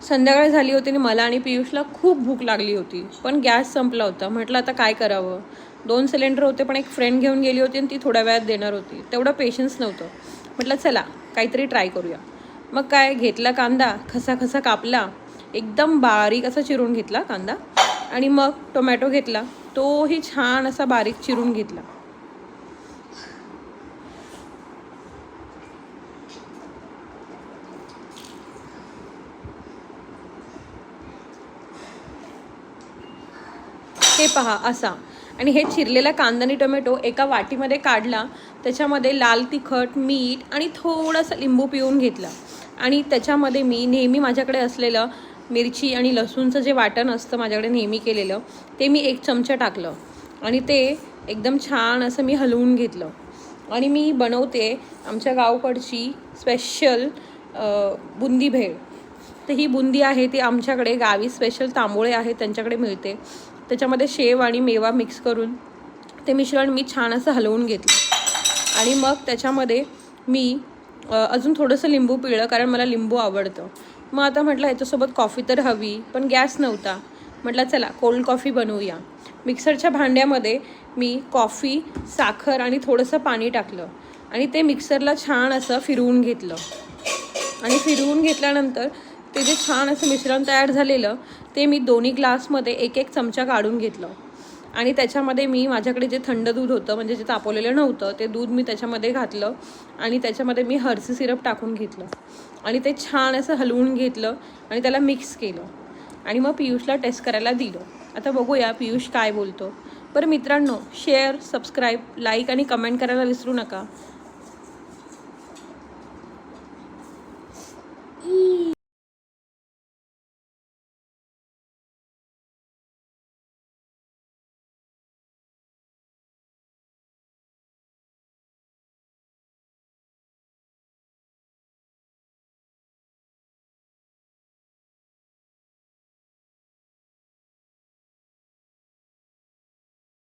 संध्याकाळ झाली होती आणि मला आणि पियुषला खूप भूक लागली होती, पण गॅस संपला होता. म्हटलं आता काय करावं. 2 सिलेंडर होते, पण एक फ्रेंड घेऊन गेली होती आणि ती थोड्या वेळात देणार होती. तेवढं पेशन्स नव्हतं. म्हटलं चला काहीतरी ट्राय करूया. मग काय घेतला कांदा, खसा कापला, एकदम बारीक असा चिरून घेतला कांदा. आणि मग टोमॅटो घेतला, तोही छान असा बारीक चिरून घेतला. हे पहा असा. आणि हे चिरलेला कांदा आणि टोमॅटो एका वाटीमध्ये काढला. त्याच्यामध्ये लाल तिखट, मीठ आणि थोडंसं लिंबू पिळून घेतला. आणि त्याच्यामध्ये मी नेहमी माझ्याकडे असलेलं मिरची आणि लसूणचं जे वाटण असतं माझ्याकडे नेहमी केलेलं, ते मी 1 चमचा टाकलं. आणि ते एकदम छान असं मी हलवून घेतलं. आणि मी बनवते आमच्या गावकडची स्पेशल बुंदी भेळ. तर ही बुंदी आहे ती आमच्याकडे गावी स्पेशल तांबोळे आहेत त्यांच्याकडे मिळते. त्याच्यामध्ये शेव आणि मेवा मिक्स करून ते मिश्रण मी छान असं हलवून घेतलं. आणि मग त्याच्यामध्ये मी अजून थोडंसं लिंबू पिळलं, कारण मला लिंबू आवडतं. मग आता म्हटलं ह्याच्यासोबत कॉफी तर हवी, पण गॅस नव्हता. म्हटलं चला कोल्ड कॉफी बनवूया. मिक्सरच्या भांड्यामध्ये मी कॉफी, साखर आणि थोडंसं पाणी टाकलं आणि ते मिक्सरला छान असं फिरवून घेतलं. आणि फिरवून घेतल्यानंतर ते जे छान असं मिश्रण तयार झालेलं ते मी दोन्ही ग्लासमध्ये 1 चमचा काढून घेतलं. आणि त्याच्यामध्ये मी माझ्याकडे जे थंड दूध होतं, म्हणजे जे तापवलेलं नव्हतं, ते दूध मी त्याच्यामध्ये घातलं. आणि त्याच्यामध्ये मी हर्सी सिरप टाकून घेतलं. आणि ते छान असं हलवून घेतलं आणि त्याला मिक्स केलं. आणि मग पियुषला टेस्ट करायला दिलं. आता बघूया पियुष काय बोलतो. बरं मित्रांनो, शेअर, सबस्क्राईब, लाईक आणि कमेंट करायला विसरू नका.